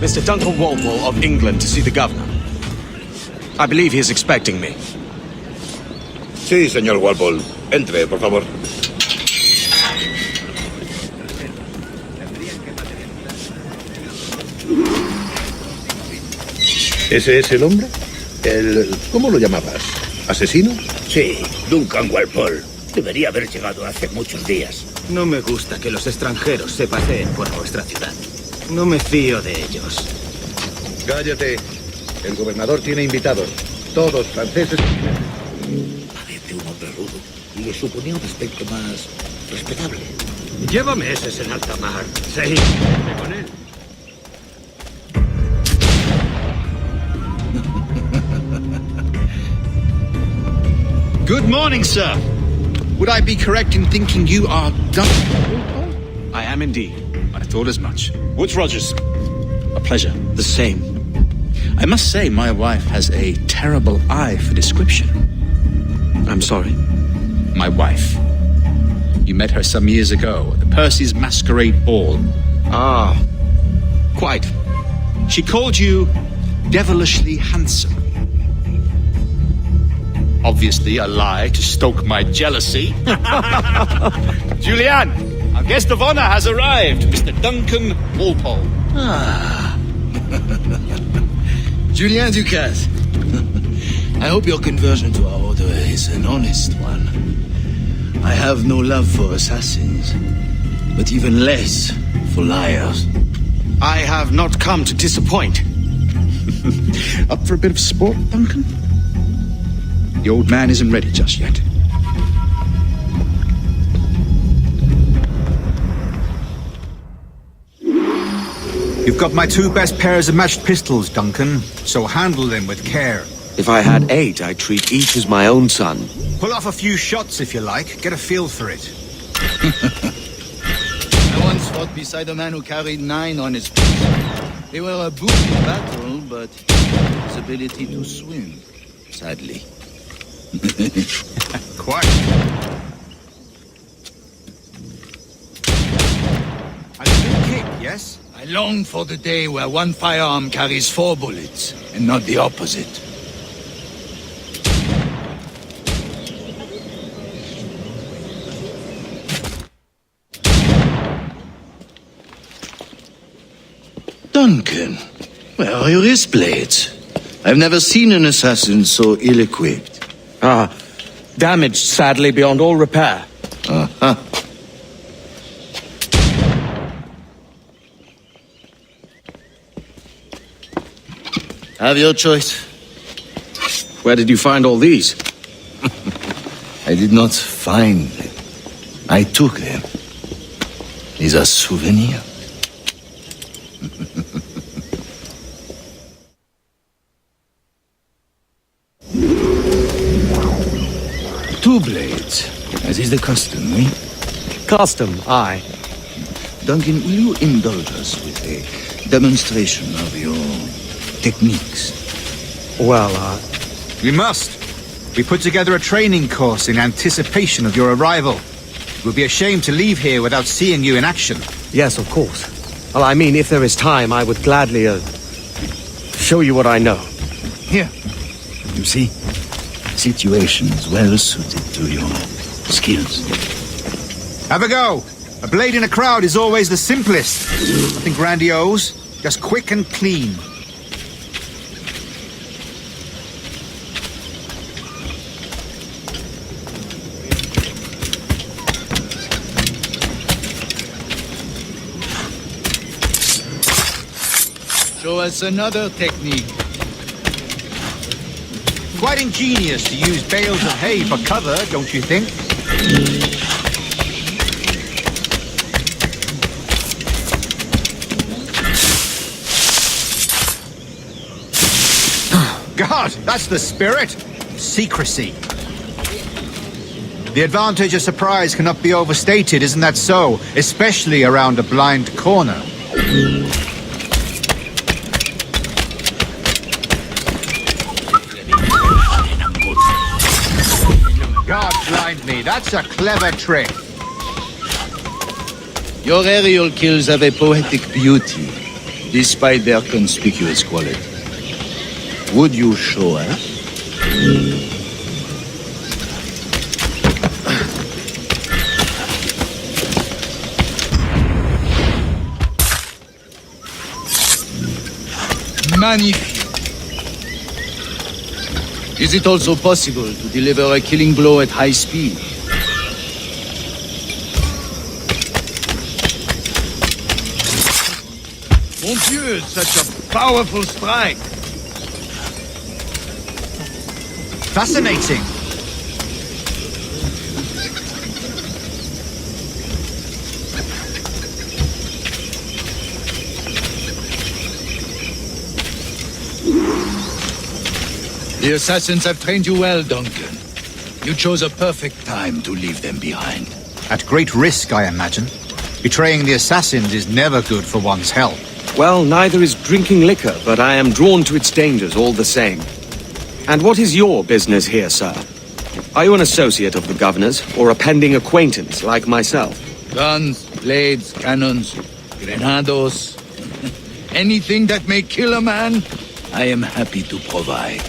Mr. Duncan Walpole of England to see the governor. I believe he is expecting me. Sí, señor Walpole. Entre, por favor. ¿Ese es el hombre? ¿Cómo lo llamabas? ¿Asesino? Sí, Duncan Walpole. Debería haber llegado hace muchos días. No me gusta que los extranjeros se paseen por nuestra ciudad. No me fío de ellos. Cállate. El gobernador tiene invitados. Todos franceses. Parece un hombre rudo. Le suponía un aspecto más respetable. Llévame ese en alta mar. Sí, vete con él. Good morning, sir. Would I be correct in thinking you are Duncan? I am indeed. I thought as much. Woods Rogers. A pleasure. The same. I must say my wife has a terrible eye for description. I'm sorry. My wife. You met her some years ago at the Percy's Masquerade Ball. Ah, quite. She called you devilishly handsome. Obviously a lie to stoke my jealousy. Julianne, our guest of honor has arrived, Mr. Duncan Walpole. Ah. Julien Ducasse. I hope your conversion to our order is an honest one. I have no love for assassins, but even less for liars. I have not come to disappoint. Up for a bit of sport, Duncan? The old man isn't ready just yet. You've got my two best pairs of matched pistols, Duncan, so handle them with care. If I had 8, I'd treat each as my own son. Pull off a few shots if you like, get a feel for it. I once fought beside a man who carried 9 on his back. They were a boon in battle, but his ability to swim, sadly. Quite. A good kick, yes? I long for the day where one firearm carries 4 bullets, and not the opposite. Duncan, where are your wrist blades? I've never seen an assassin so ill-equipped. Ah, damaged sadly beyond all repair. Uh-huh. Have your choice. Where did you find all these? I did not find them. I took them. These are souvenirs. Two blades, as is the custom, eh? Custom, aye. Duncan, will you indulge us with a demonstration of your techniques? Well, We must. We put together a training course in anticipation of your arrival. It would be a shame to leave here without seeing you in action. yes, of course. Well, I mean, if there is time, I would gladly, show you what I know. Here. You see? Situations well suited to your skills. Have a go. A blade in a crowd is always the simplest. Nothing grandiose, just quick and clean. Show us another technique. Quite ingenious to use bales of hay for cover, don't you think? God, that's the spirit. Secrecy. The advantage of surprise cannot be overstated, isn't that so? Especially around a blind corner. God blind me, that's a clever trick. Your aerial kills have a poetic beauty. despite their conspicuous quality. Would you show us? Magnifique. Is it also possible to deliver a killing blow at high speed? Mon Dieu, such a powerful strike. Fascinating. The assassins have trained you well, Duncan. You chose a perfect time to leave them behind. At great risk, I imagine. Betraying the assassins is never good for one's health. Well, neither is drinking liquor, but I am drawn to its dangers all the same. And what is your business here, sir? Are you an associate of the governor's, or a pending acquaintance like myself? Guns, blades, cannons, grenados. Anything that may kill a man, I am happy to provide.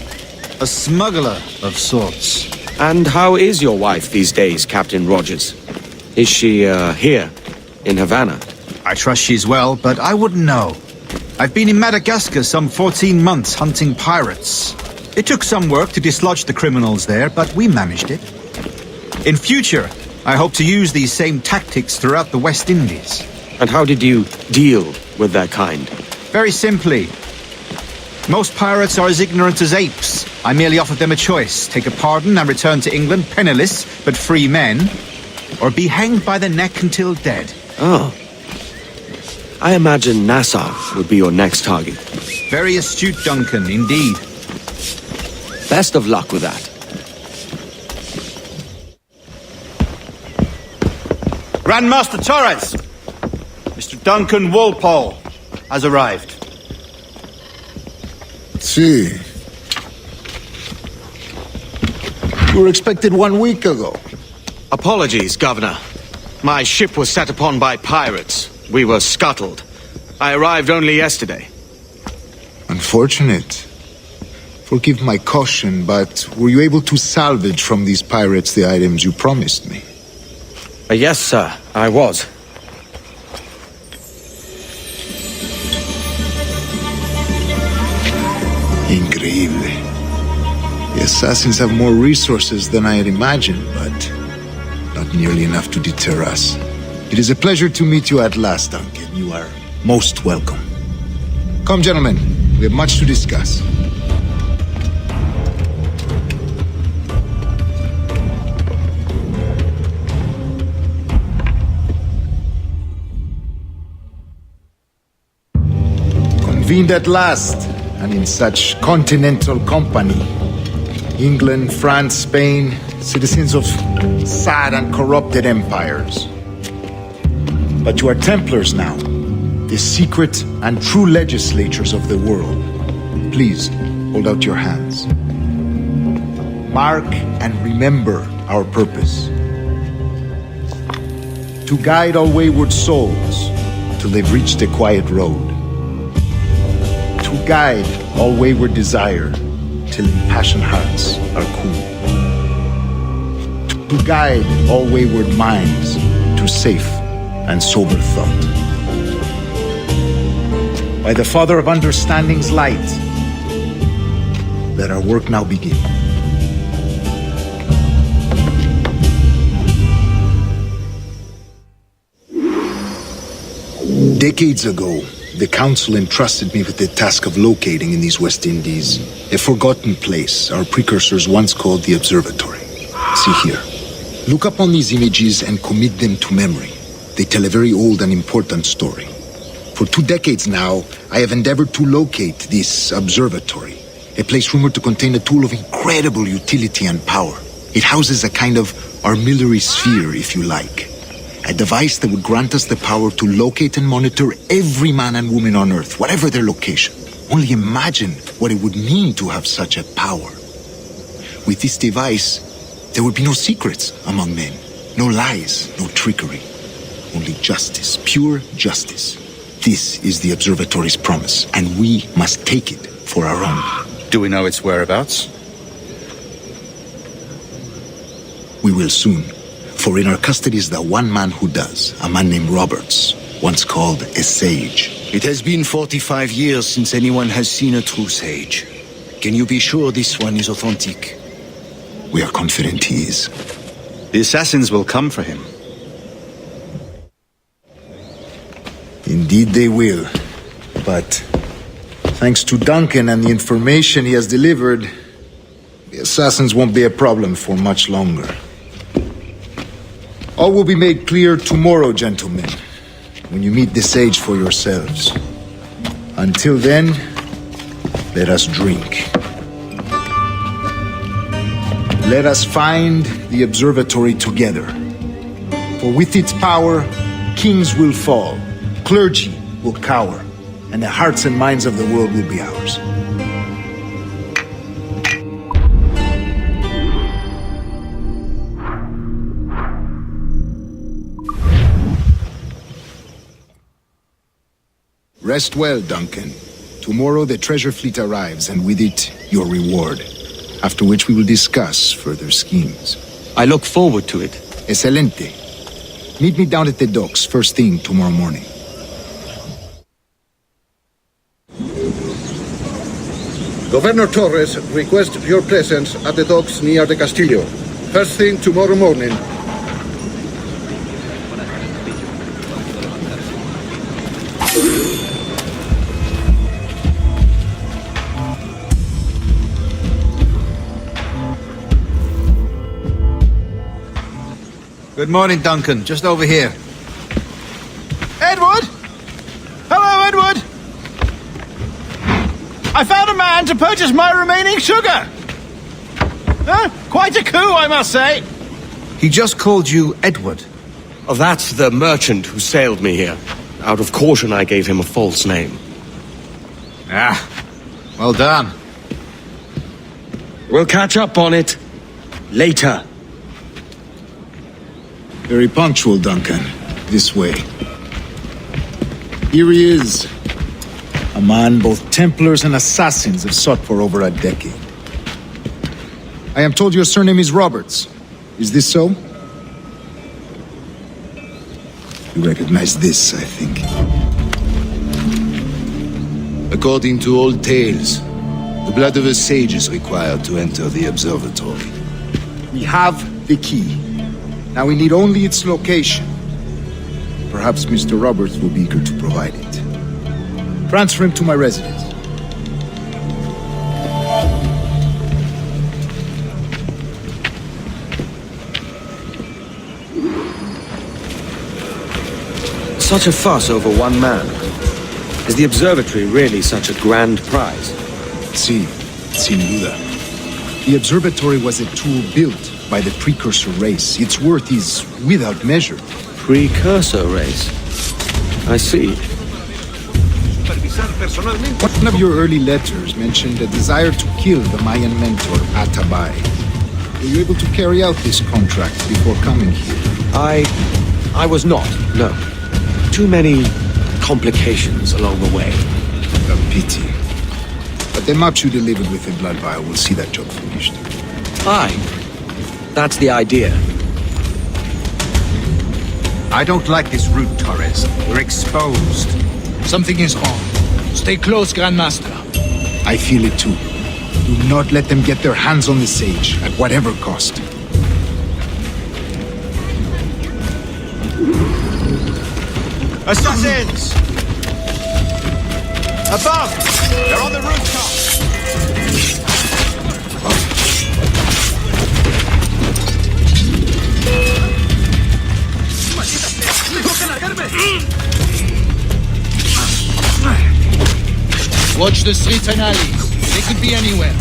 A smuggler of sorts. And how is your wife these days, Captain Rogers? Is she, here, in Havana? I trust she's well, but I wouldn't know. I've been in Madagascar some 14 months hunting pirates. It took some work to dislodge the criminals there, but we managed it. In future, I hope to use these same tactics throughout the West Indies. And how did you deal with their kind? Very simply. Most pirates are as ignorant as apes. I merely offered them a choice. Take a pardon and return to England penniless, but free men, or be hanged by the neck until dead. Oh. I imagine Nassau would be your next target. Very astute, Duncan, indeed. Best of luck with that. Grandmaster Torres! Mr. Duncan Walpole has arrived. See. You were expected 1 week ago. Apologies, Governor. My ship was set upon by pirates. We were scuttled. I arrived only yesterday. Unfortunate. Forgive my caution, but were you able to salvage from these pirates the items you promised me? Yes, sir, I was. Increíble. The assassins have more resources than I had imagined, but not nearly enough to deter us. It is a pleasure to meet you at last, Duncan. You are most welcome. Come, gentlemen. We have much to discuss. Convened at last, and in such continental company. England, France, Spain, citizens of sad and corrupted empires. But you are Templars now, the secret and true legislators of the world. Please, hold out your hands. Mark and remember our purpose. To guide all wayward souls till they've reached the quiet road. To guide all wayward desire till impassioned hearts are cool. To guide all wayward minds to safe and sober thought. By the Father of Understanding's light, let our work now begin. Decades ago, the Council entrusted me with the task of locating in these West Indies a forgotten place our precursors once called the Observatory. See here. Look upon these images and commit them to memory. They tell a very old and important story. For 2 decades now, I have endeavored to locate this observatory, a place rumored to contain a tool of incredible utility and power. It houses a kind of armillary sphere, if you like. A device that would grant us the power to locate and monitor every man and woman on Earth, whatever their location. Only imagine what it would mean to have such a power. With this device, there would be no secrets among men, no lies, no trickery. Only justice, pure justice. This is the observatory's promise, and we must take it for our own. Do we know its whereabouts? We will soon. For in our custody is the one man who does, a man named Roberts, once called a sage. It has been 45 years since anyone has seen a true sage. Can you be sure this one is authentic? We are confident he is. The assassins will come for him. Indeed they will. But thanks to Duncan and the information he has delivered, the assassins won't be a problem for much longer. All will be made clear tomorrow, gentlemen, when you meet the sage for yourselves. Until then, let us drink. Let us find the observatory together. For with its power, kings will fall, clergy will cower, and the hearts and minds of the world will be ours. Rest well, Duncan. Tomorrow the treasure fleet arrives, and with it, your reward. After which we will discuss further schemes. I look forward to it. Excelente. Meet me down at the docks first thing tomorrow morning. Governor Torres requests your presence at the docks near the Castillo. First thing tomorrow morning. Good morning, Duncan. Just over here. Edward! Hello, Edward! I found a man to purchase my remaining sugar! Quite a coup, I must say. He just called you Edward. Oh, that's the merchant who sailed me here. Out of caution, I gave him a false name. Ah, well done. We'll catch up on it later. Very punctual, Duncan. This way. Here he is. A man both Templars and assassins have sought for over a decade. I am told your surname is Roberts. Is this so? You recognize this, I think. According to old tales, the blood of a sage is required to enter the observatory. We have the key. Now we need only its location. Perhaps Mr. Roberts will be eager to provide it. Transfer him to my residence. Such a fuss over one man. Is the observatory really such a grand prize? Sí, sin duda. The observatory was a tool built by the precursor race. Its worth is without measure. Precursor race? I see. One of your early letters mentioned a desire to kill the Mayan mentor, Atabay. Were you able to carry out this contract before coming here? I was not, no. Too many complications along the way. A pity. But the maps you delivered with the blood vial will see that job finished. Aye. That's the idea. I don't like this route, Torres. We're exposed. Something is wrong. Stay close, Grandmaster. I feel it too. Do not let them get their hands on the sage, at whatever cost. Assassins! Above! They're on the rooftop! Watch the streets and alleys. They could be anywhere.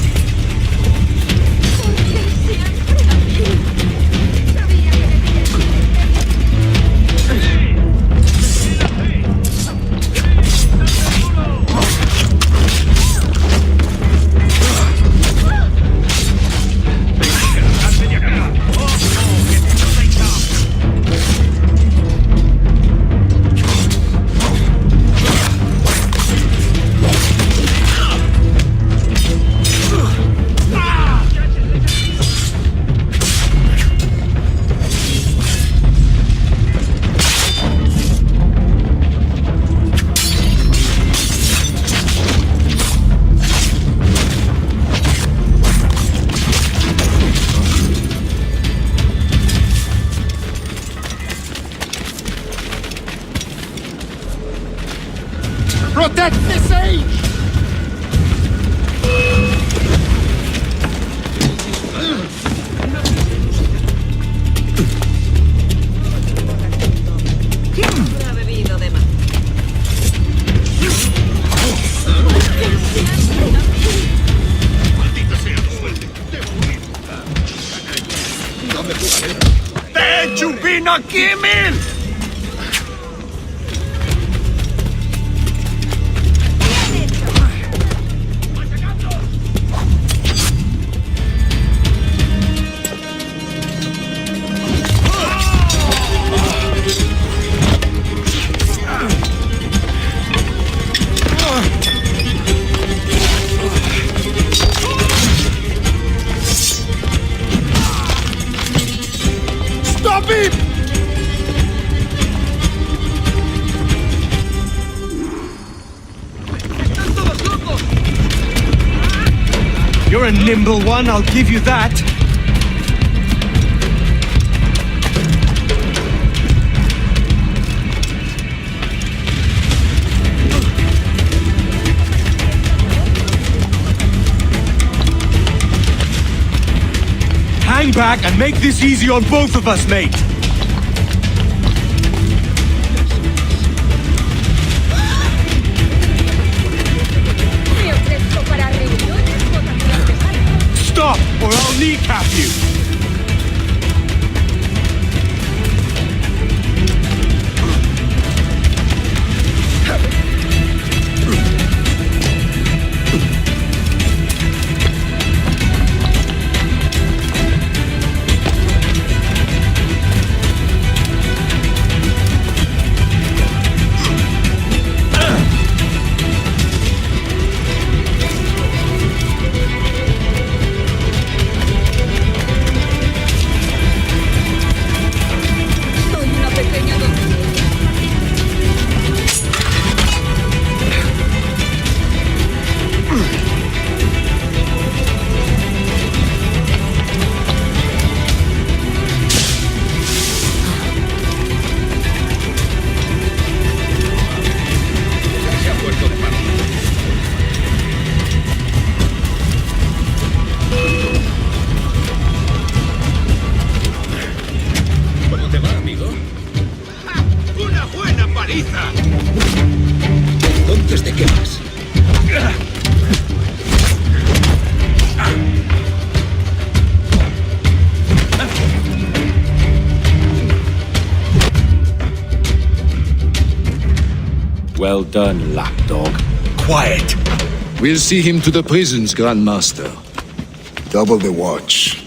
Pinakimin! Stop him! You're a nimble one, I'll give you that. Hang back and make this easy on both of us, mate. Stop, or I'll kneecap you! Entonces, ¿de qué más? Well done, lapdog. Quiet. We'll see him to the prisons, Grandmaster. Double the watch.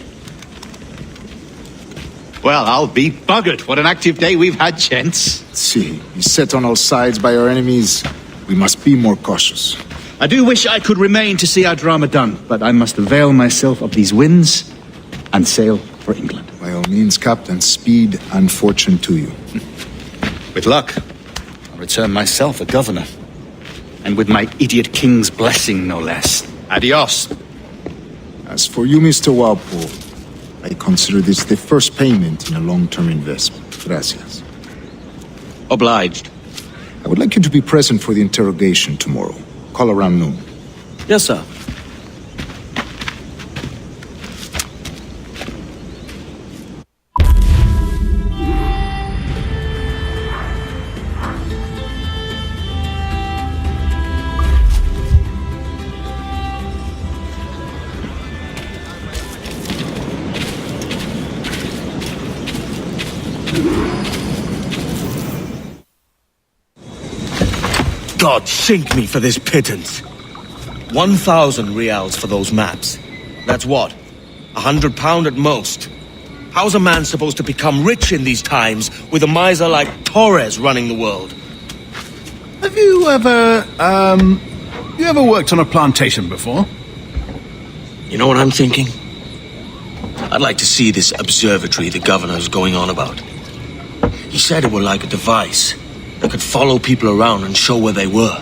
Well, I'll be buggered. What an active day we've had, gents. See, beset on all sides by our enemies, we must be more cautious. I do wish I could remain to see our drama done, but I must avail myself of these winds and sail for England. By all means, Captain, speed and fortune to you. With luck, I'll return myself a governor. And with my idiot king's blessing, no less. Adios. As for you, Mr. Walpole, I consider this the first payment in a long-term investment. Gracias. Obliged. I would like you to be present for the interrogation tomorrow. Call around noon. Yes, sir. God sink me for this pittance. 1,000 reals for those maps. That's what? £100 at most. How's a man supposed to become rich in these times with a miser like Torres running the world? Have you ever worked on a plantation before? You know what I'm thinking? I'd like to see this observatory the governor's going on about. He said it were like a device that could follow people around and show where they were.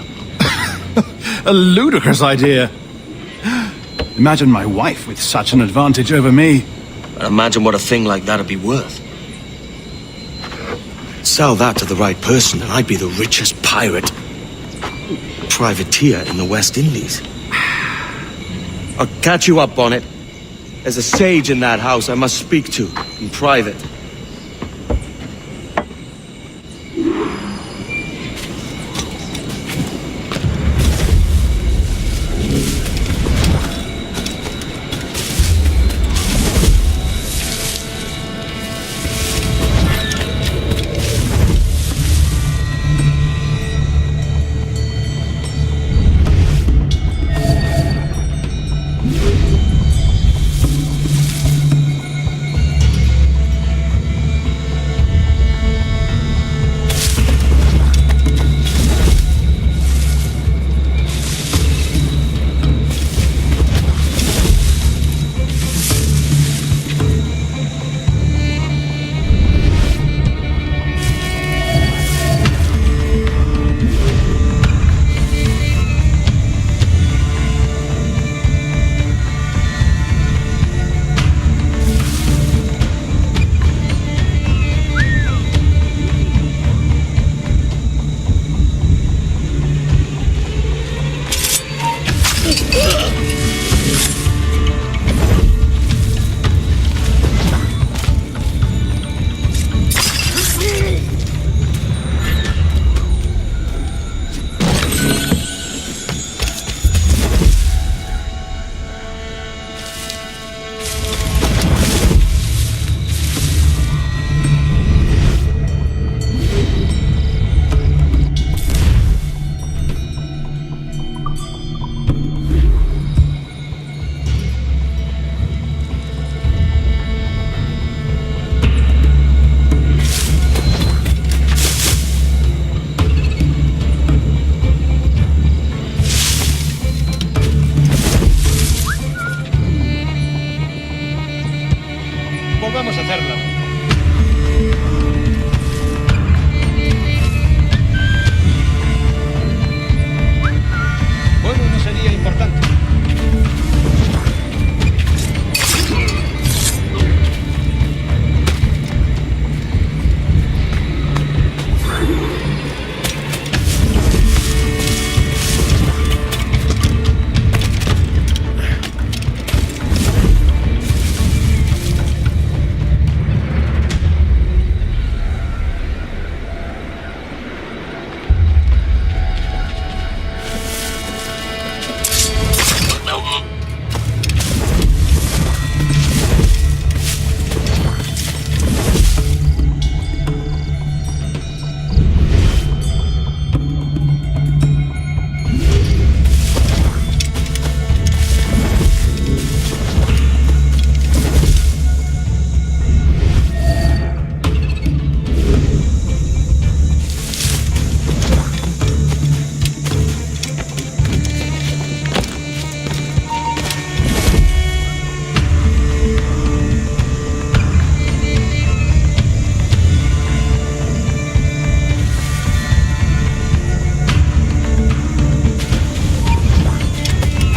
A ludicrous idea. Imagine my wife with such an advantage over me. But imagine what a thing like that'd be worth. Sell that to the right person and I'd be the richest privateer in the West Indies. I'll catch you up on it. There's a sage in that house I must speak to in private.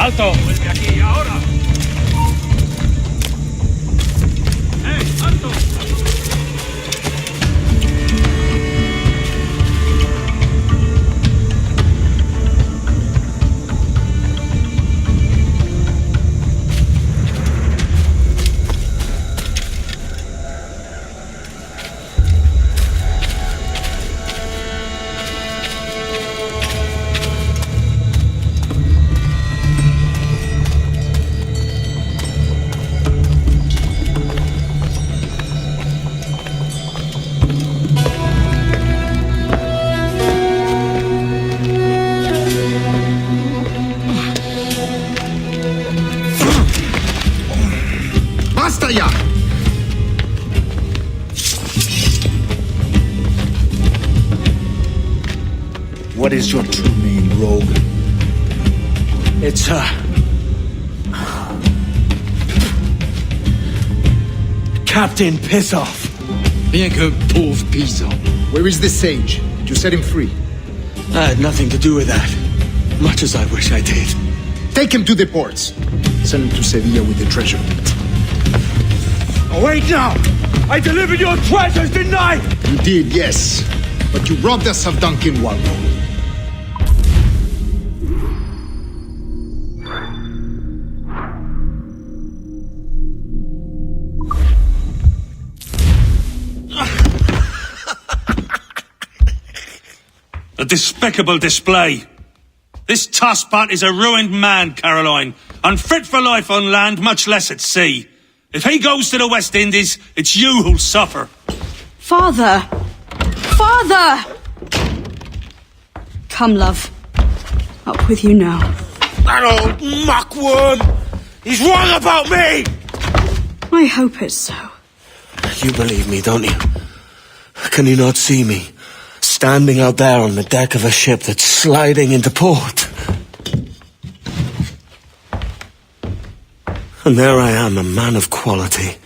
¡Alto! ¡Vuelve aquí, ahora! ¡Alto! ¡Basta ya! What is your true name, rogue? It's, Captain Pissoff. Bien que pauvre paysan. Where is the sage? Did you set him free? I had nothing to do with that. Much as I wish I did. Take him to the ports. Send him to Sevilla with the treasure. Oh, wait now! I delivered your treasures, didn't I? You did, yes. But you robbed us of Duncan Waldo. A despicable display. This tosspot is a ruined man, Caroline. Unfit for life on land, much less at sea. If he goes to the West Indies, it's you who'll suffer. Father! Father! Come, love. Up with you now. That old muckworm! He's wrong about me! I hope it's so. You believe me, don't you? Can you not see me? Standing out there on the deck of a ship that's sliding into port. And there I am, a man of quality.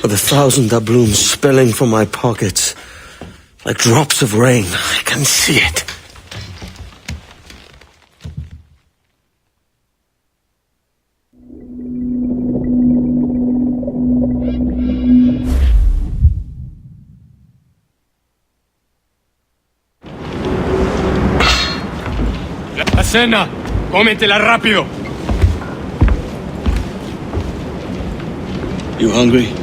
With 1,000 doubloons spilling from my pockets. Like drops of rain. I can see it. La cena, cómetela rápido. You hungry?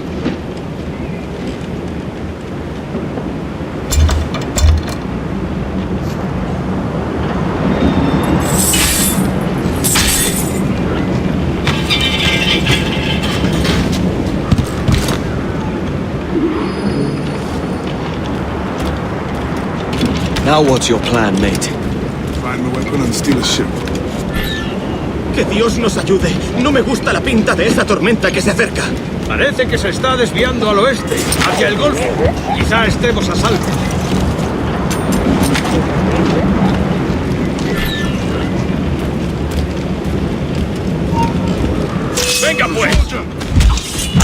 Now what's your plan, mate? Find the weapon and steal a ship. Que Dios nos ayude. No me gusta la pinta de esa tormenta que se acerca. Parece que se está desviando al oeste, hacia el Golfo. Quizá estemos a salvo. ¡Venga, pues!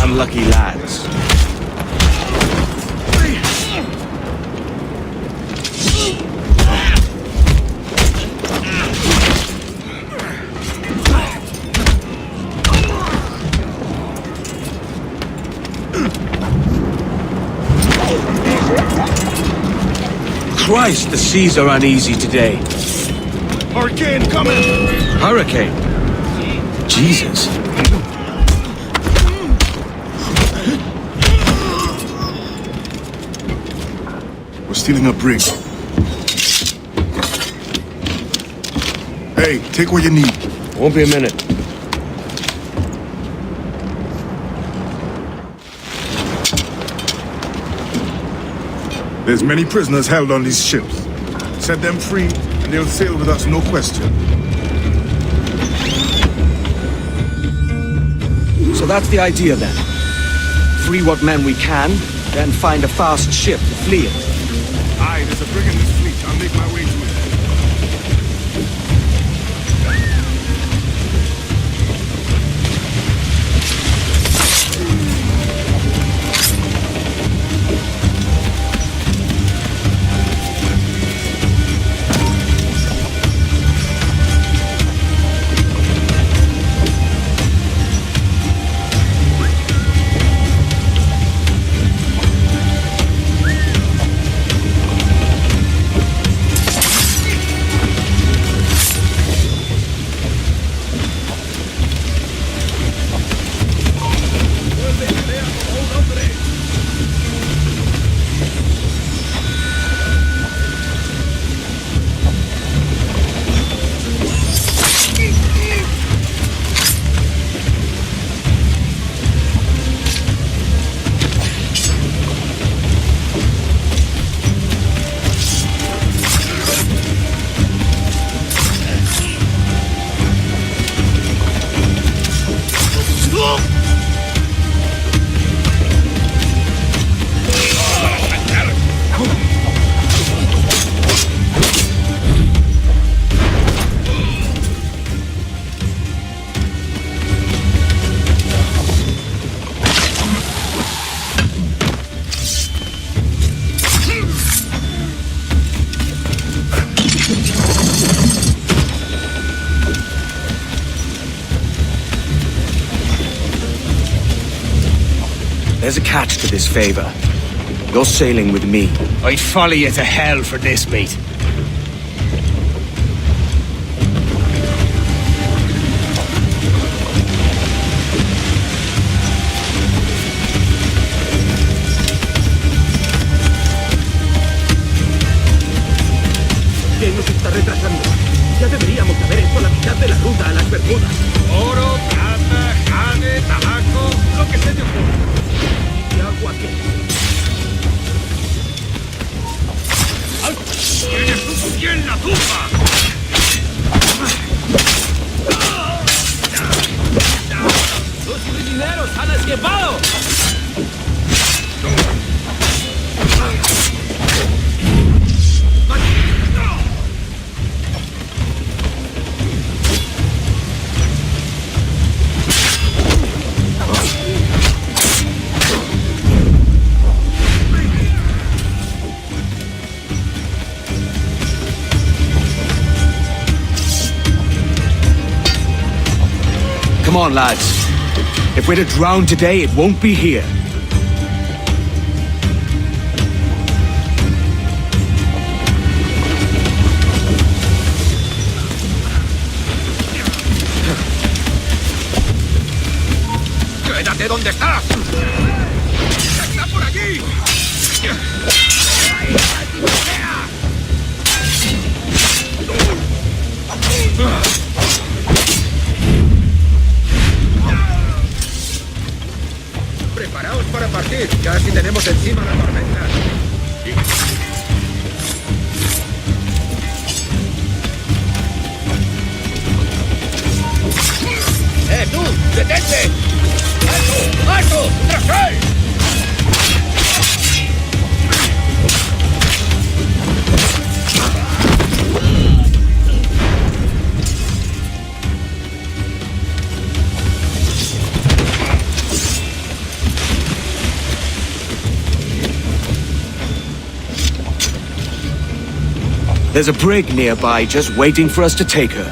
Unlucky lads. Christ, the seas are uneasy today. Hurricane coming! Hurricane? Jesus. We're stealing a brig. Hey, take what you need. Won't be a minute. There's many prisoners held on these ships. Set them free, and they'll sail with us, no question. So that's the idea then. Free what men we can, then find a fast ship to flee it. Aye, there's a brig in this fleet. I'll make my way to it. There's a catch to this favor. You're sailing with me. I'd follow you to hell for this, mate. ¿Qué nos está retrasando? Ya deberíamos haber hecho la mitad de la ruta a las Bermudas. Oro, plata, jade, tabaco, lo que se te ocurra. ¿Y agua qué? ¡Tienes un pie en la tumba! ¡Los prisioneros han escapado! Come on, lads. If we're to drown today, it won't be here. ¡Quédate donde estás! ¡Está por aquí! Preparaos para partir. Casi tenemos encima la tormenta. ¡Tú! ¡Detente! ¡Alto! ¡Alto! ¡Tras él! There's a brig nearby just waiting for us to take her.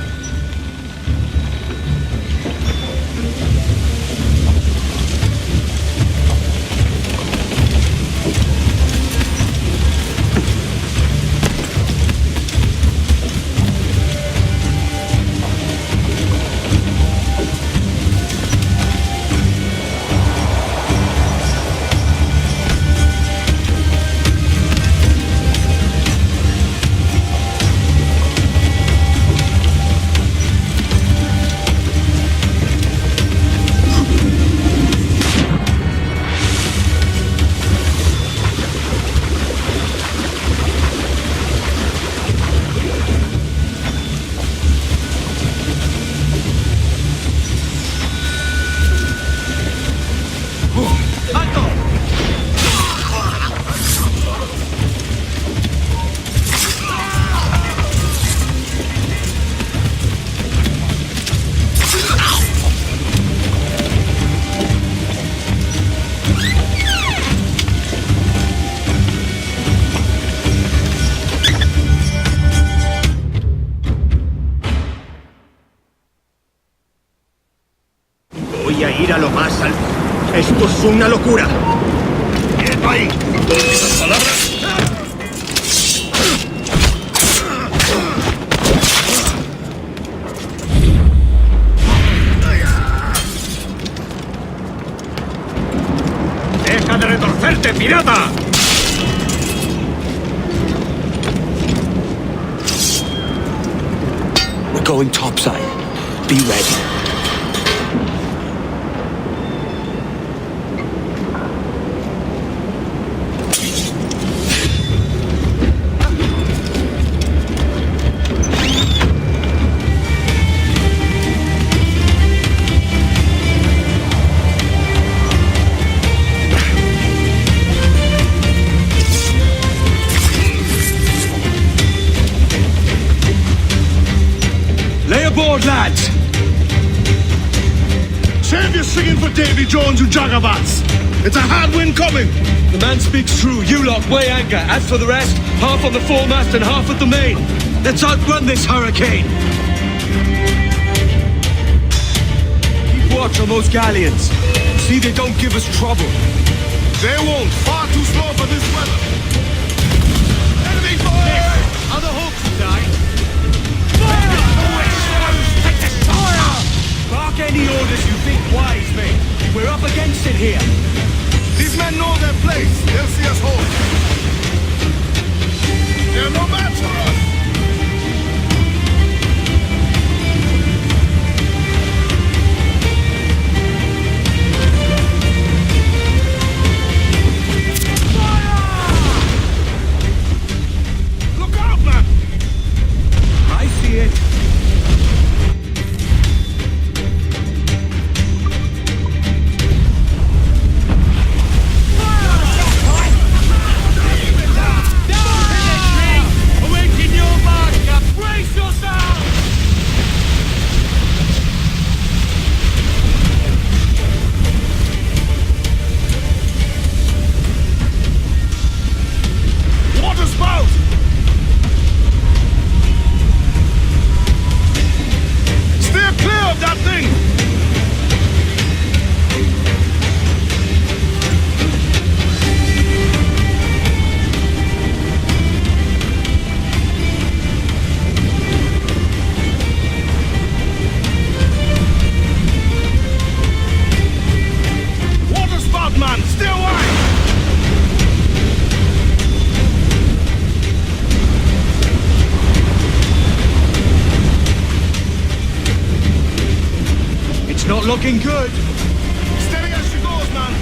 Voy a ir a lo más alto. Esto es una locura. ¡Quieto ahí! ¿Esas palabras? ¡Deja de retorcerte, pirata! We're going topside. Be ready. Lay aboard, lads! Save your singing for Davy Jones, you jagabats! It's a hard wind coming! The man speaks true. You lot weigh anchor. As for the rest, half on the foremast and half at the main. Let's outrun this hurricane! Keep watch on those galleons. See they don't give us trouble. They won't. Far too slow for this weather. Enemy fire! Other hawks inside. Fire! Bark any orders you think wise, mate. We're up against it here. These men know their place. They'll see us home. They're no match for us. Not looking good. Steady as she goes, man.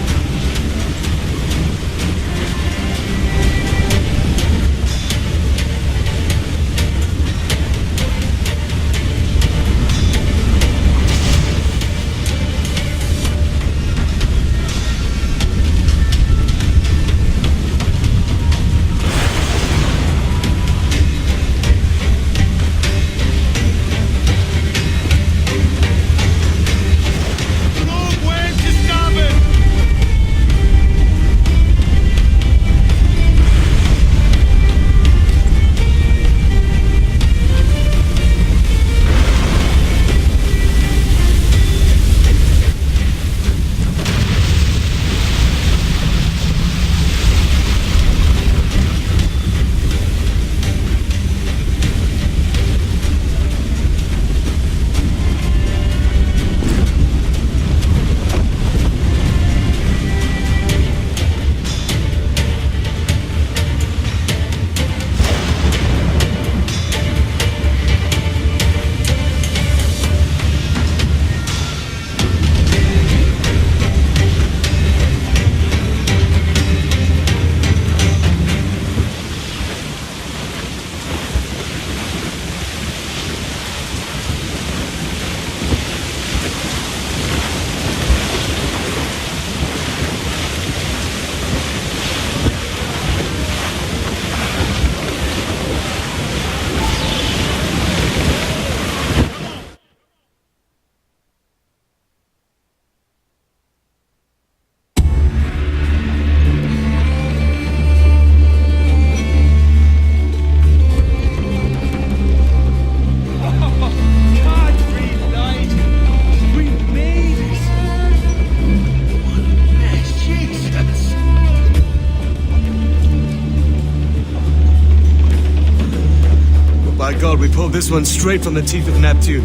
God, we pulled this one straight from the teeth of Neptune.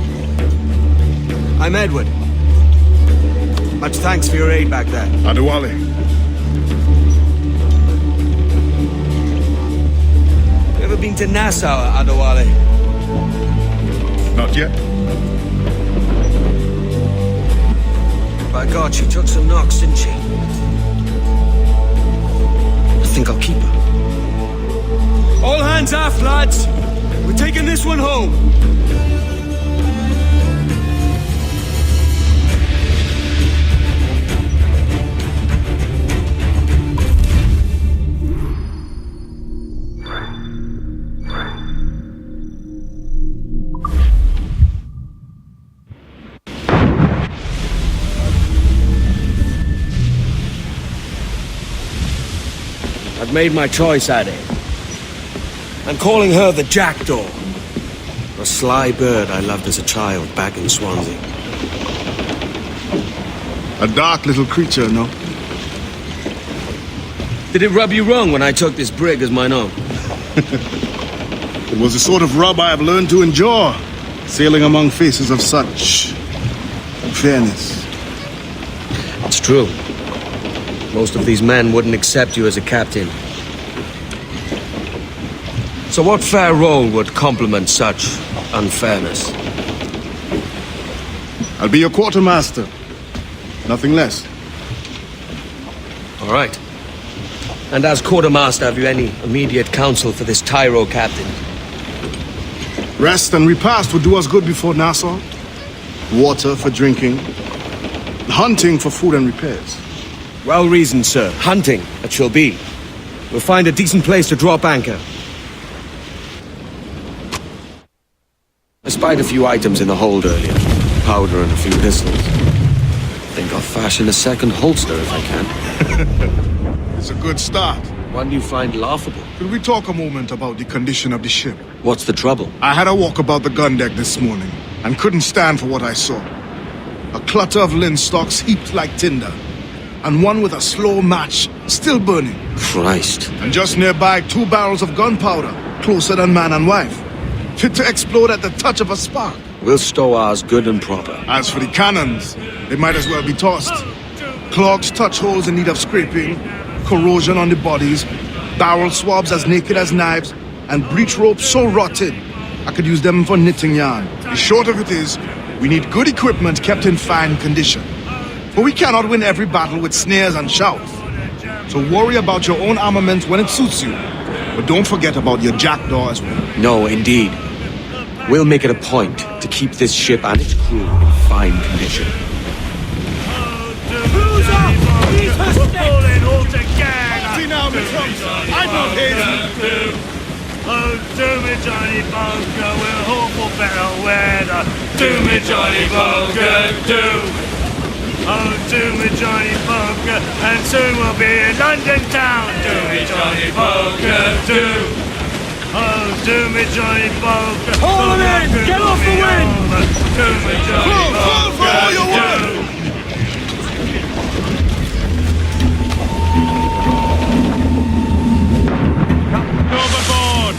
I'm Edward. Much thanks for your aid back there. Adewale. You ever been to Nassau, Adewale? Not yet. By God, she took some knocks, didn't she? I think I'll keep her. All hands aft, lads! We're taking this one home! I've made my choice, Addy. I'm calling her the Jackdaw. A sly bird I loved as a child back in Swansea. A dark little creature, no? Did it rub you wrong when I took this brig as mine own? It was the sort of rub I have learned to endure, sailing among faces of such fairness. It's true. Most of these men wouldn't accept you as a captain. So what fair role would complement such unfairness? I'll be your quartermaster. Nothing less. All right. And as quartermaster, have you any immediate counsel for this Tyro captain? Rest and repast would do us good before Nassau. Water for drinking. Hunting for food and repairs. Well reasoned, sir. Hunting, it shall be. We'll find a decent place to drop anchor. I spied a few items in the hold earlier. Powder and a few pistols. Think I'll fashion a second holster if I can. It's a good start. One you find laughable. Could we talk a moment about the condition of the ship? What's the trouble? I had a walk about the gun deck this morning and couldn't stand for what I saw. A clutter of linstocks heaped like tinder, and one with a slow match still burning. Christ. And just nearby, 2 barrels of gunpowder, closer than man and wife, fit to explode at the touch of a spark. We'll stow ours good and proper. As for the cannons, they might as well be tossed. Clogged touch holes in need of scraping, corrosion on the bodies, barrel swabs as naked as knives, and breech ropes so rotted I could use them for knitting yarn. The short of it is, we need good equipment kept in fine condition. For we cannot win every battle with snares and shouts. So worry about your own armament when it suits you. But don't forget about your jackdaw as well. No, indeed. We'll make it a point to keep this ship and its crew in fine condition. We're falling all together! See now, Miss Rumsford, I don't hate you. Oh, do me Johnny Bunker, we'll hope for better weather. Do me Johnny Bunker, do. Oh, do me Johnny Bunker, and soon we'll be in London town. Do me Johnny Bunker, do. Oh, do me Johnny Bunker. Hold in! Get off the wind! Do me Johnny Bunker, do. Overboard!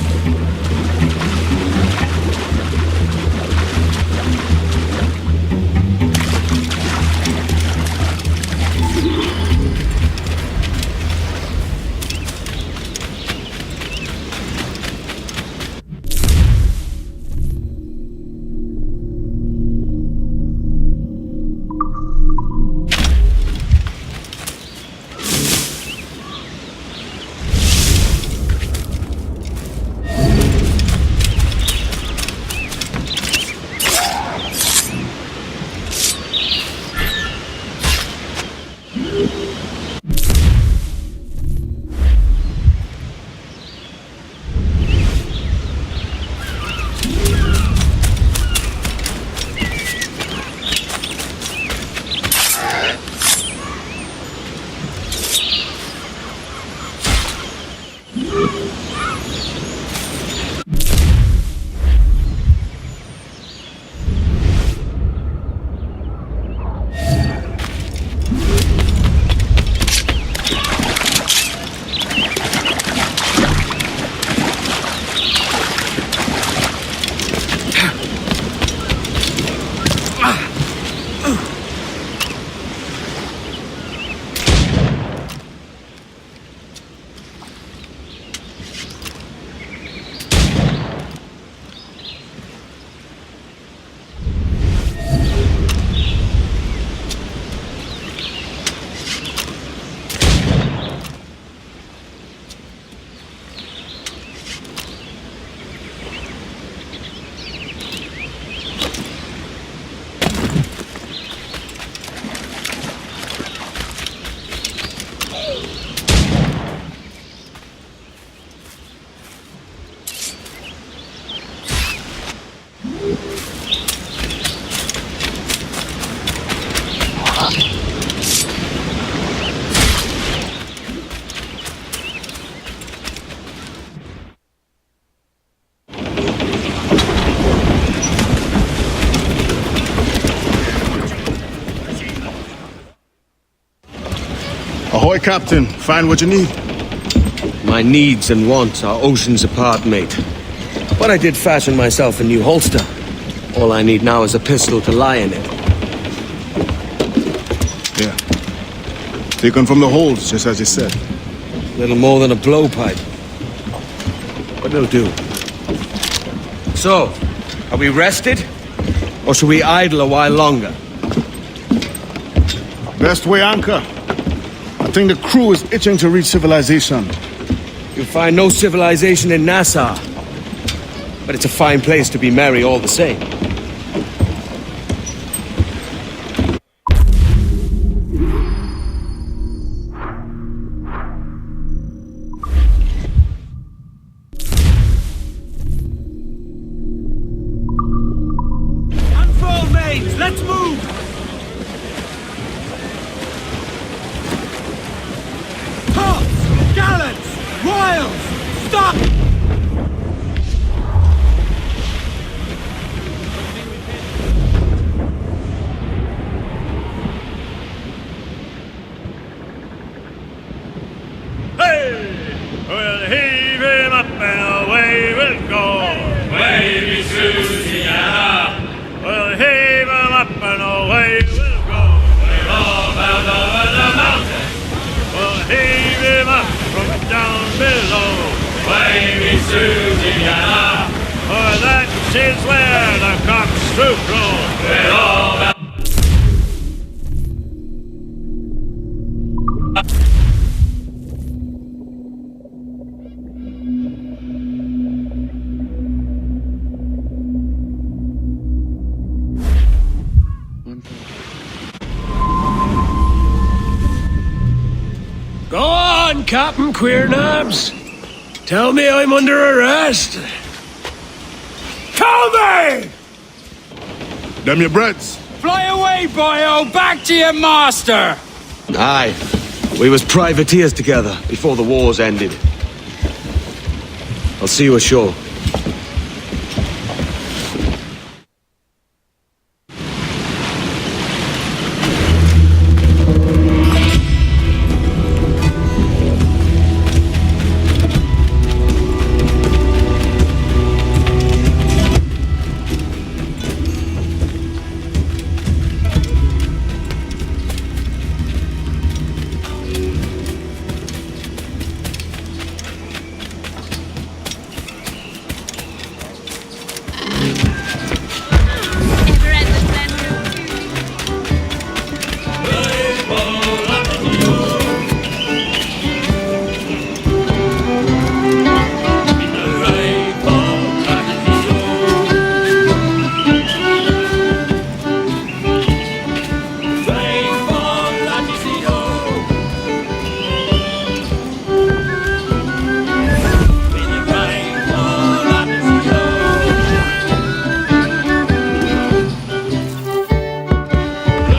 Ahoy, Captain. Find what you need. My needs and wants are oceans apart, mate. But I did fashion myself a new holster. All I need now is a pistol to lie in it. Yeah. Taken from the holds, just as you said. Little more than a blowpipe. But it'll do. So, are we rested? Or should we idle a while longer? Best way anchor. I think the crew is itching to reach civilization. You'll find no civilization in Nassau. But it's a fine place to be merry all the same. Unfold, mates! Let's move! Tops! Gallants! Royals! Stop! We'll heave him up and away we'll go. Wavy Susiana. We'll heave him up and away we'll go. We're all bound over the mountain. We'll heave him up from down below. Wavy Susiana. For that is where the cocks do crow. We're all bound. Go on, Captain Queernabs. Tell me I'm under arrest. Tell me! Them your breads. Fly away, boyo! Back to your master! Aye. We was privateers together before the wars ended. I'll see you ashore.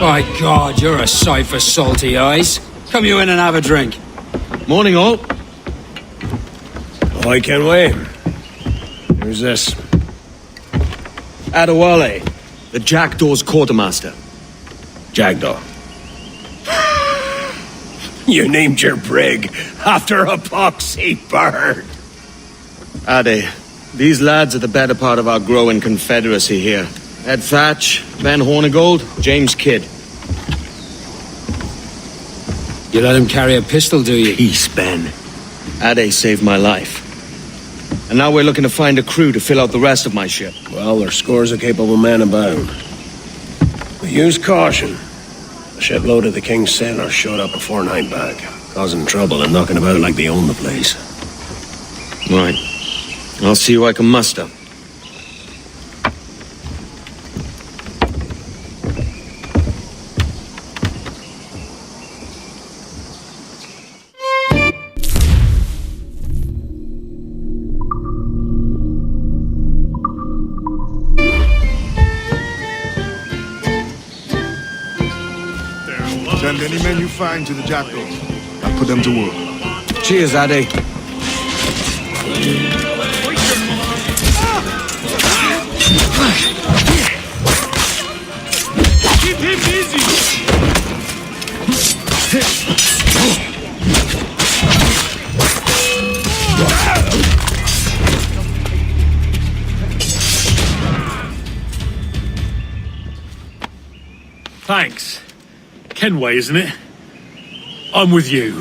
My God, you're a sight for salty eyes. Come you in and have a drink. Morning, all. I can wait. Who's this? Adewale, the Jackdaw's quartermaster. Jackdaw. You named your brig after a poxy bird. Ade, these lads are the better part of our growing confederacy here. Ed Thatch, Ben Hornigold, James Kidd. You let him carry a pistol, do you? Peace, Ben. Ade saved my life. And now we're looking to find a crew to fill out the rest of my ship. Well, there's scores of capable men about. But use caution. A shipload of the King's sailors showed up a fortnight back, causing trouble and knocking about like they own the place. Right. I'll see who I can muster. Send any men you find to the Jackdaw. I'll put them to work. Cheers, Ade. Keep him busy! Thanks. Kenway, isn't it? I'm with you.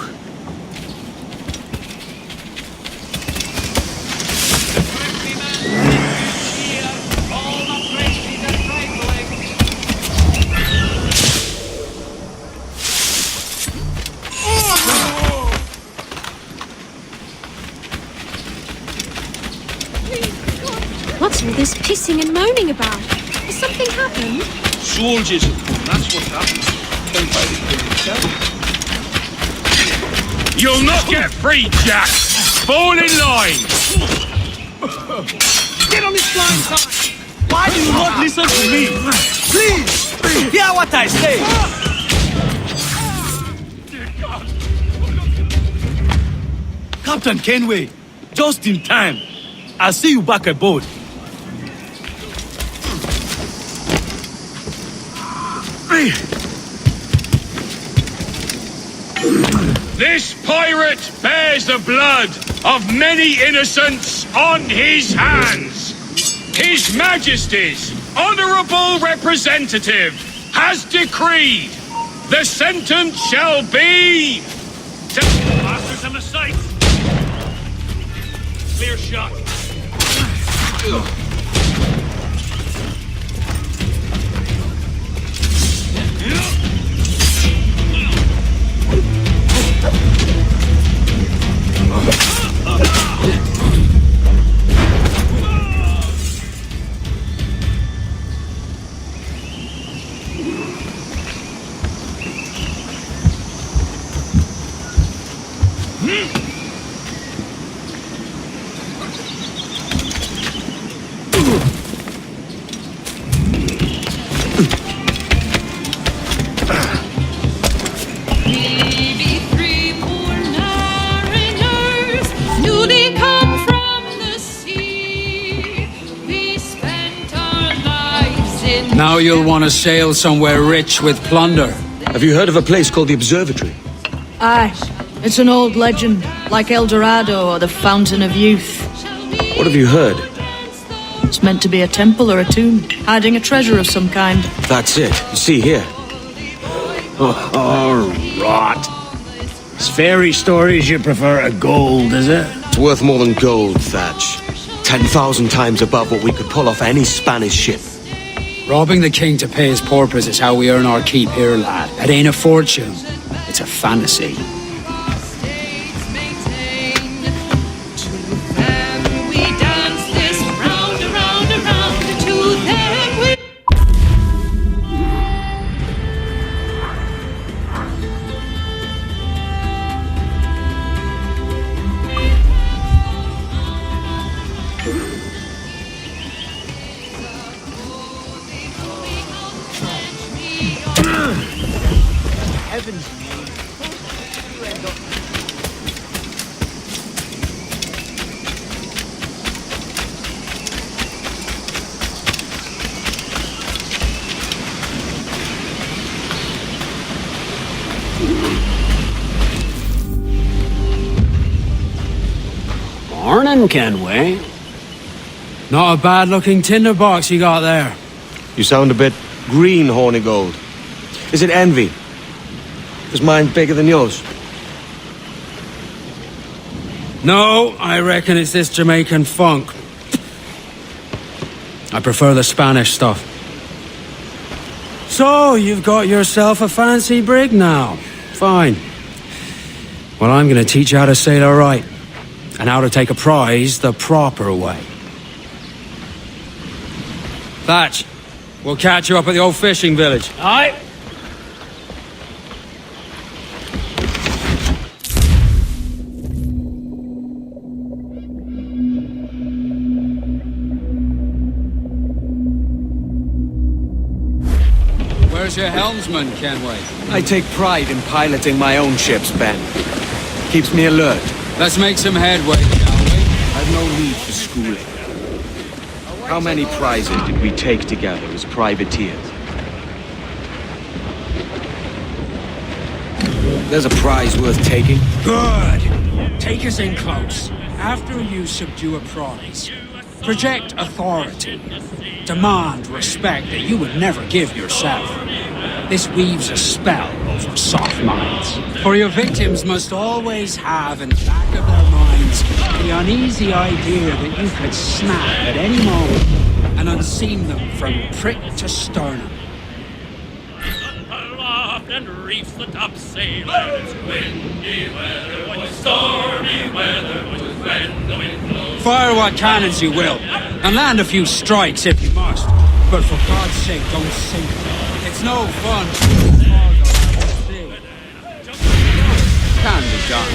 What's all this pissing and moaning about? Has something happened? Soldiers, that's what's happened. You'll not get free, Jack! Fall in line! Get on this blind side! Why do you not listen to me? Please! Hear what I say! Captain Kenway, just in time. I'll see you back aboard. This pirate bears the blood of many innocents on his hands. His Majesty's honourable representative has decreed the sentence shall be... Bastards, a mistake! Clear shot. Now you'll want to sail somewhere rich with plunder. Have you heard of a place called the Observatory? Aye. It's an old legend, like El Dorado or the Fountain of Youth. What have you heard? It's meant to be a temple or a tomb, hiding a treasure of some kind. That's it. You see here. Oh, rot. It's fairy stories you prefer to gold, is it? It's worth more than gold, Thatch. 10,000 times above what we could pull off any Spanish ship. Robbing the king to pay his porpoise is how we earn our keep here, lad. It ain't a fortune. It's a fantasy. Morning, Kenway. Not a bad-looking tinderbox you got there. You sound a bit green, Hornigold. Is it envy? Is mine bigger than yours? No, I reckon it's this Jamaican funk. I prefer the Spanish stuff. So, you've got yourself a fancy brig now. Fine. Well, I'm gonna teach you how to sail her right. And how to take a prize the proper way. Thatch, we'll catch you up at the old fishing village. Aye. Where's your helmsman, Kenway? I take pride in piloting my own ships, Ben. Keeps me alert. Let's make some headway, shall we? I've no need for schooling. How many prizes did we take together as privateers? There's a prize worth taking. Good. Take us in close. After you subdue a prize, project authority. Demand respect that you would never give yourself. This weaves a spell over soft minds. For your victims must always have in the back of their minds the uneasy idea that you could snap at any moment and unseam them from prick to sternum. Aloft and reefs the topsail, and it's windy weather, when it's stormy weather, when the wind blows. Fire what cannons you will, and land a few strikes if you must. But for God's sake, don't sink them. It's no fun. Can be done.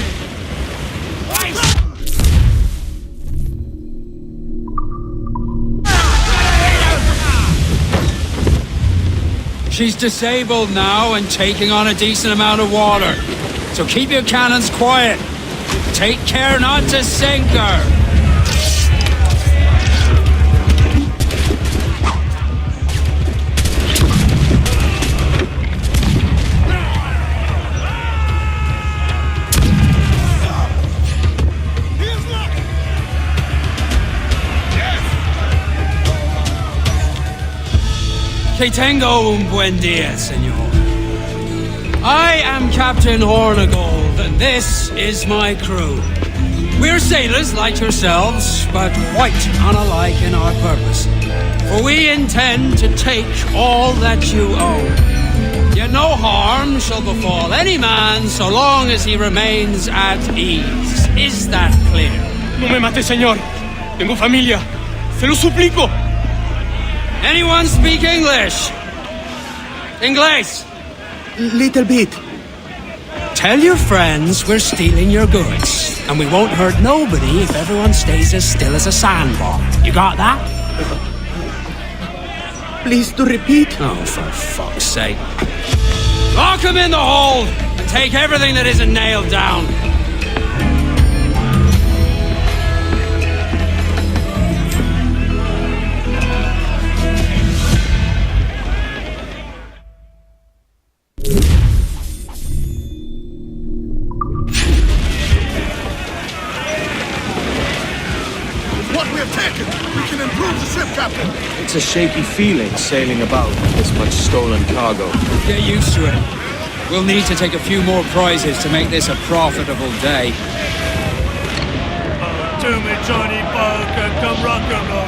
She's disabled now and taking on a decent amount of water. So keep your cannons quiet. Take care not to sink her. Que tengo un buen día, señor. I am Captain Hornigold, and this is my crew. We're sailors like yourselves, but quite unalike in our purpose. For we intend to take all that you own. Yet no harm shall befall any man so long as he remains at ease. Is that clear? No me mate, señor. Tengo familia. Se lo suplico. Anyone speak English? English? Little bit. Tell your friends we're stealing your goods, and we won't hurt nobody if everyone stays as still as a sandbar. You got that? Please to repeat. Oh, for fuck's sake. Lock him in the hold, and take everything that isn't nailed down. It's a shaky feeling sailing about with this much stolen cargo. Get used to it. We'll need to take a few more prizes to make this a profitable day. To me, Johnny Parker, come rock and roll.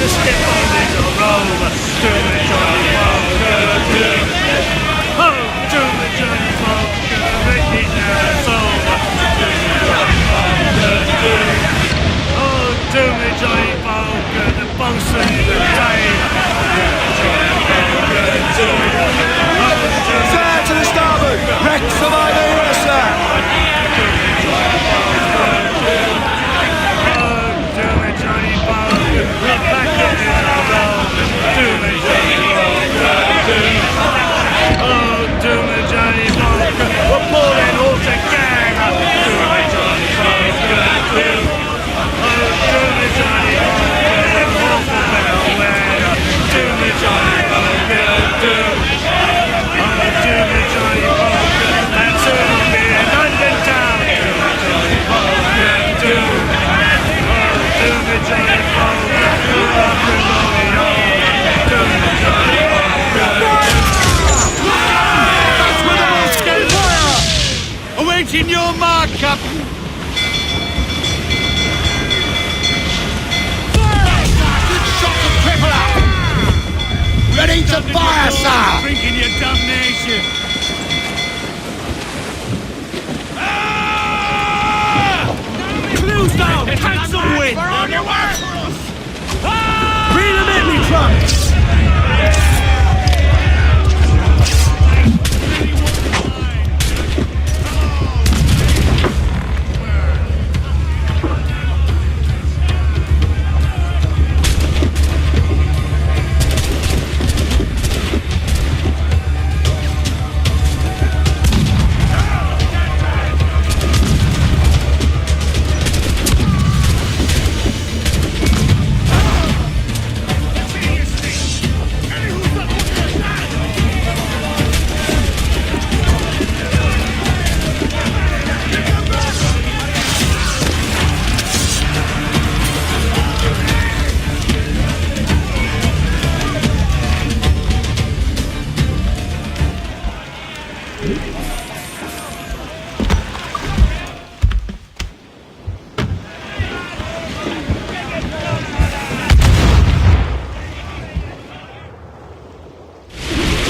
Step on little rover. To me, Johnny Parker. Oh, to me, Johnny Parker. Make it now, sober. Oh, to me, Johnny Parker. The bosun, the tailor. Sir, to the starboard! Wreck survivor here, sir! Oh, to me, Johnny Parker. We're back in the road. To me, Johnny Parker. Oh, to me, Johnny Parker. We're pulling all together. To me, Johnny Parker. Oh, to me, Johnny Parker. We're awful well aware.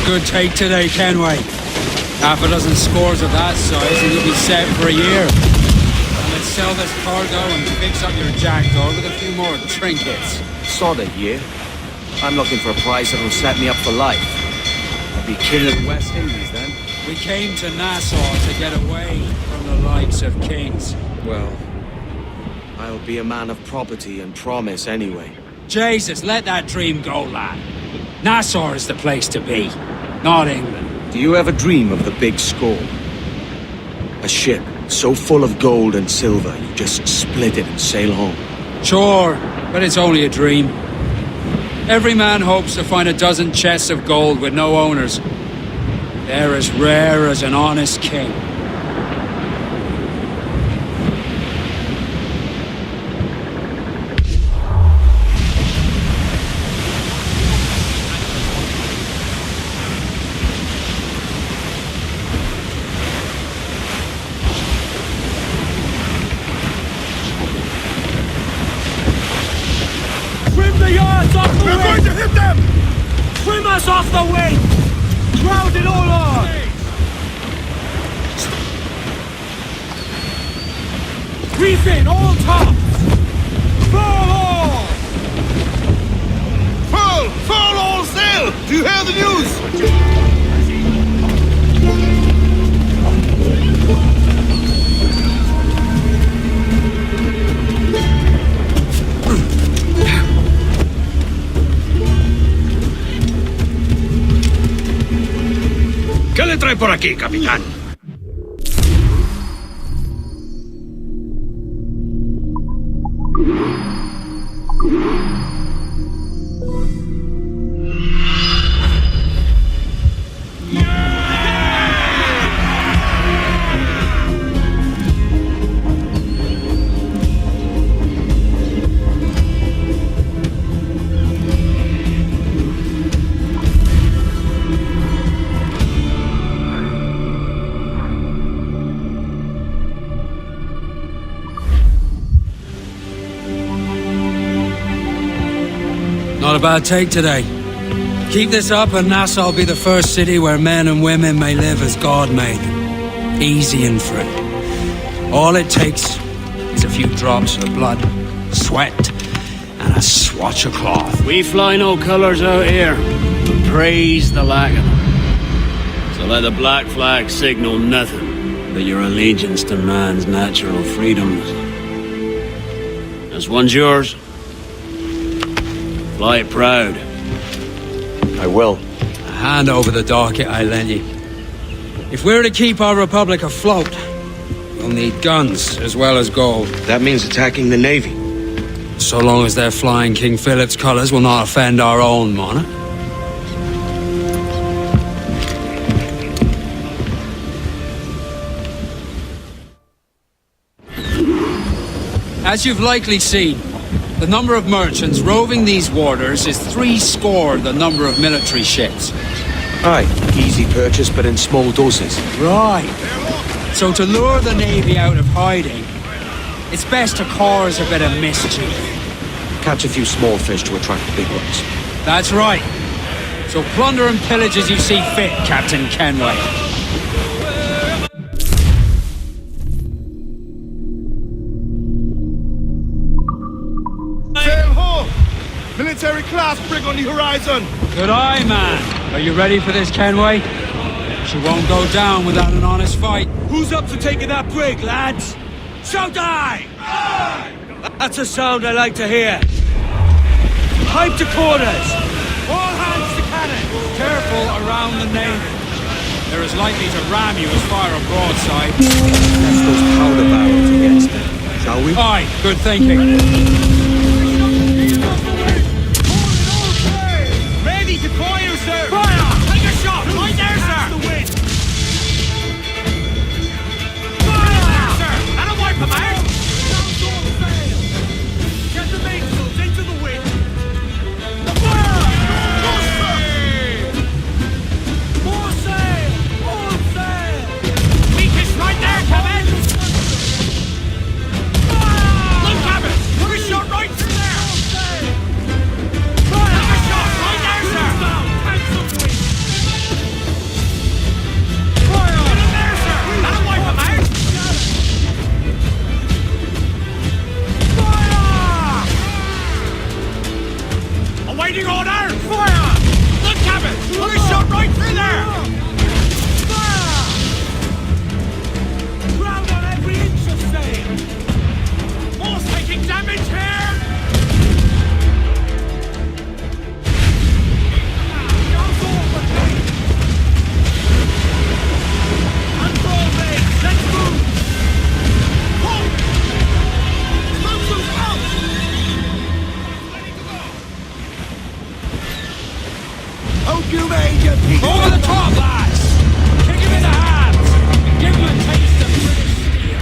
good take today, Kenway. Half a dozen scores of that size and you'll be set for a year. And let's sell this cargo and fix up your jackdaw with a few more trinkets. Sod a year. I'm looking for a price that'll set me up for life. I'll be king of the West Indies then. We came to Nassau to get away from the likes of kings. Well, I'll be a man of property and promise anyway. Jesus, let that dream go, lad. Nassau is the place to be, not England. Do you ever dream of the big score? A ship so full of gold and silver, you just split it and sail home. Sure, but it's only a dream. Every man hopes to find a dozen chests of gold with no owners. They're as rare as an honest king. Trim the yards off the We're wind! going to hit them! Trim us off the wind! Crowd it all on! Reef in, all tops! Full all! Full all sail! Do you hear the news? ¿Qué le trae por aquí, capitán? Not a bad take today. Keep this up and Nassau will be the first city where men and women may live as God made them. Easy and free. All it takes is a few drops of blood, sweat, and a swatch of cloth. We fly no colours out here, but praise the lack of them. So let the black flag signal nothing but your allegiance to man's natural freedoms. This one's yours. Fly it proud. I will. Hand over the docket I lent you. If we're to keep our republic afloat, we'll need guns as well as gold. That means attacking the Navy. So long as they're flying King Philip's colours will not offend our own monarch. As you've likely seen, the number of merchants roving these waters is 70 the number of military ships. Aye, easy purchase, but in small doses. Right. So to lure the Navy out of hiding, it's best to cause a bit of mischief. Catch a few small fish to attract the big ones. That's right. So plunder and pillage as you see fit, Captain Kenway. Sail ho! Military class brig on the horizon! Good eye, man. Are you ready for this, Kenway? She won't go down without an honest fight. Who's up for taking that brig, lads? Shout aye! Aye! That's a sound I like to hear. Pipe to quarters! All hands to cannon! Careful around the Navy. They're as likely to ram you as fire a broadside. Test those powder barrels against them, shall we? Aye, good thinking. Ready to fire, sir! Fire! Take a shot! Right there, sir! Fire! Sir! That'll wipe them out! Get the mainsails into the wind! Fire! More sail! More sail! Weakest right there, Kevin! Fire! Look, Kevin! We're shot right Awaiting order! Fire! The cabin! Put a shot right through there! Fire! Ground on every inch of sail! More's taking damage here! Goes over, please! Control base! Let's move! Hold! Explosives out! Hope you made your peace. Over the top, lads! Kick him in the hands! And give him a taste of British steel!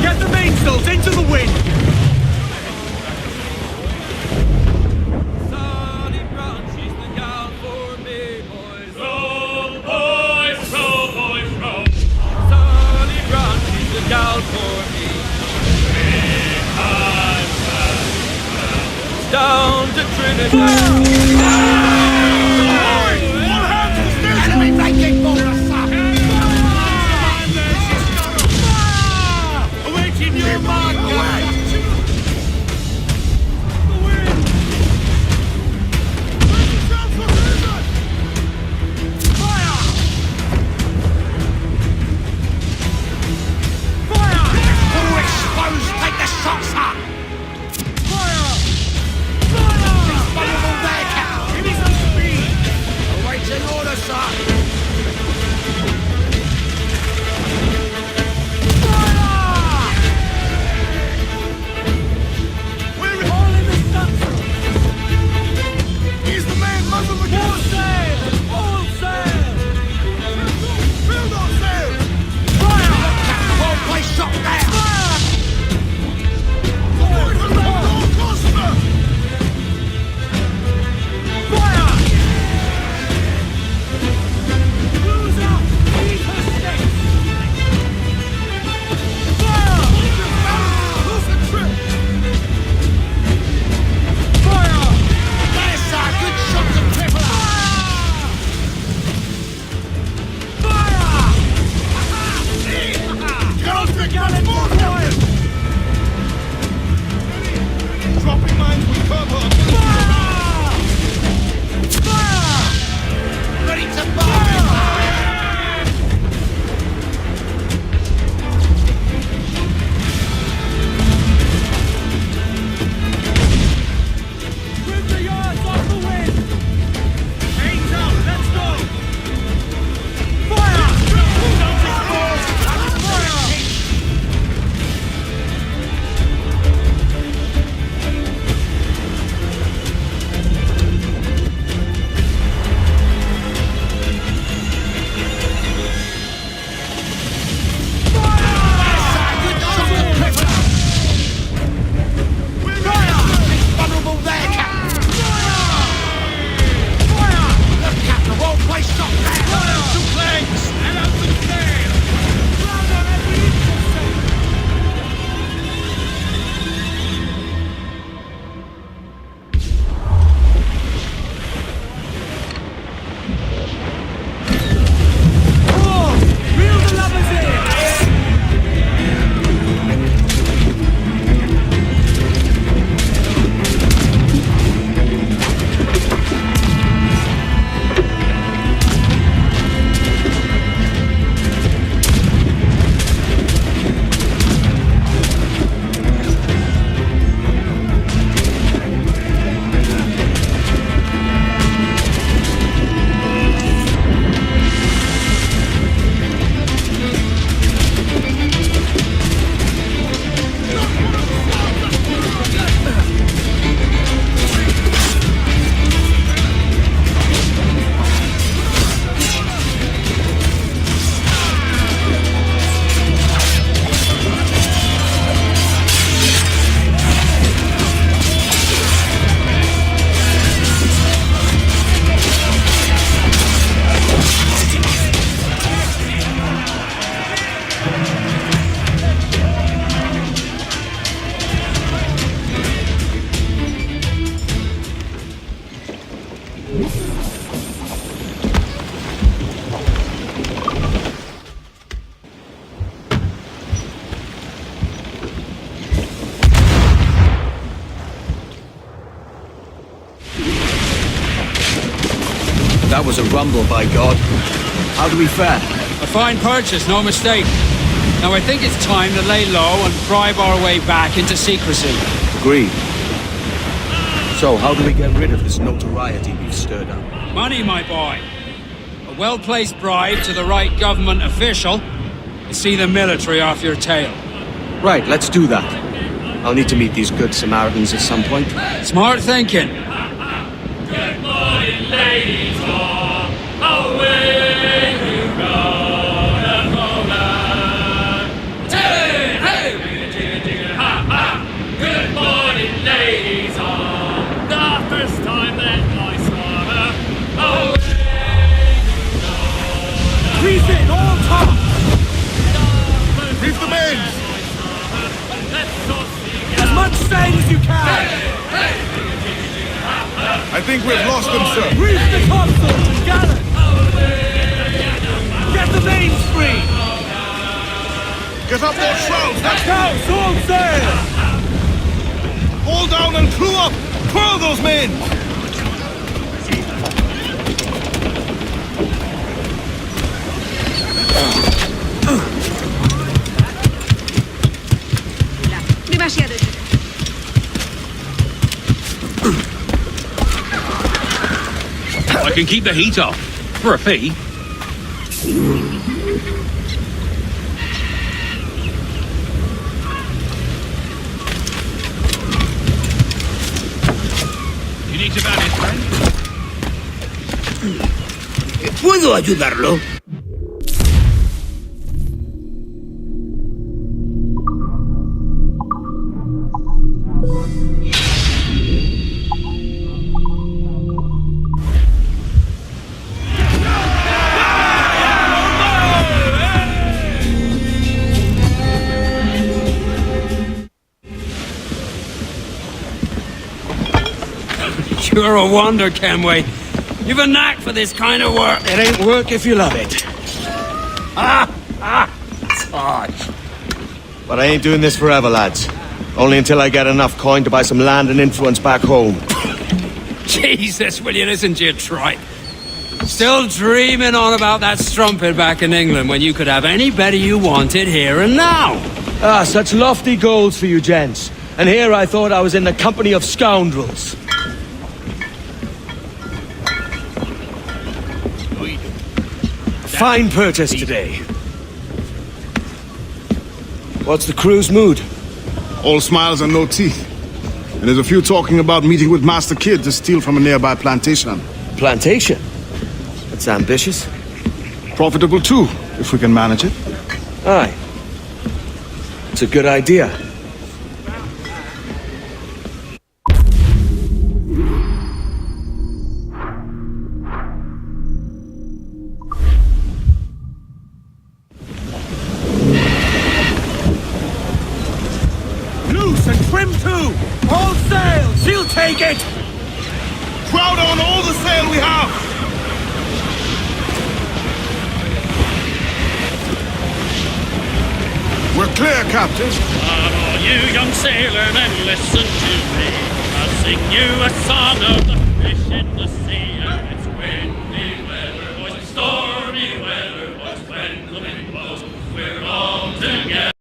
Get the mainsails into the wind! Sunny branches, the gal for me, boys. Row, boys, row, boys, row. Sunny branches, the gal for me. Down to Trinidad. All hands to steer! Enemy breaking for us! Awaiting your mark, guys! The wind! Fire! Fire! All exposed! Take the shots, sir! Fire! Fire! He's vulnerable there, Cap! Give his grumble, by God. How do we fare? A fine purchase, no mistake. Now I think it's time to lay low and bribe our way back into secrecy. Agreed. So, how do we get rid of this notoriety we've stirred up? Money, my boy. A well-placed bribe to the right government official to see the military off your tail. Right, let's do that. I'll need to meet these good Samaritans at some point. Smart thinking. Good morning, ladies, away you go, hey, hey, ha, ha. Good morning, ladies, the first time that I saw her, away you go. Brief it, all top! Brief the men! As much sail as you can! I think we've lost them, sir. Brief the topsails and gallant! Get the mains free! Get up those shrouds, that's Counts, all sail! Hold down and crew up! Furl those men! I can keep the heat off. For a fee. You need to manage, friend? ¿Puedo ayudarlo? You're a wonder, Kenway. You've a knack for this kind of work. It ain't work if you love it. It's hard. But I ain't doing this forever, lads. Only until I get enough coin to buy some land and influence back home. Jesus, will you listen to your tripe? Still dreaming on about that strumpet back in England when you could have anybody you wanted here and now. Ah, such lofty goals for you gents. And here I thought I was in the company of scoundrels. Fine purchase today. What's the crew's mood? All smiles and no teeth. And there's a few talking about meeting with Master Kid to steal from a nearby plantation. Plantation? That's ambitious. Profitable too, if we can manage it. Aye. It's a good idea. Loose and trim too! All sail! She'll take it! Crowd on all the sail we have! We're clear, Captain. All you young sailormen, listen to me. I'll sing you a song of the fish in the sea. And it's windy weather, boys, stormy weather, boys, when the wind blows, we're all together.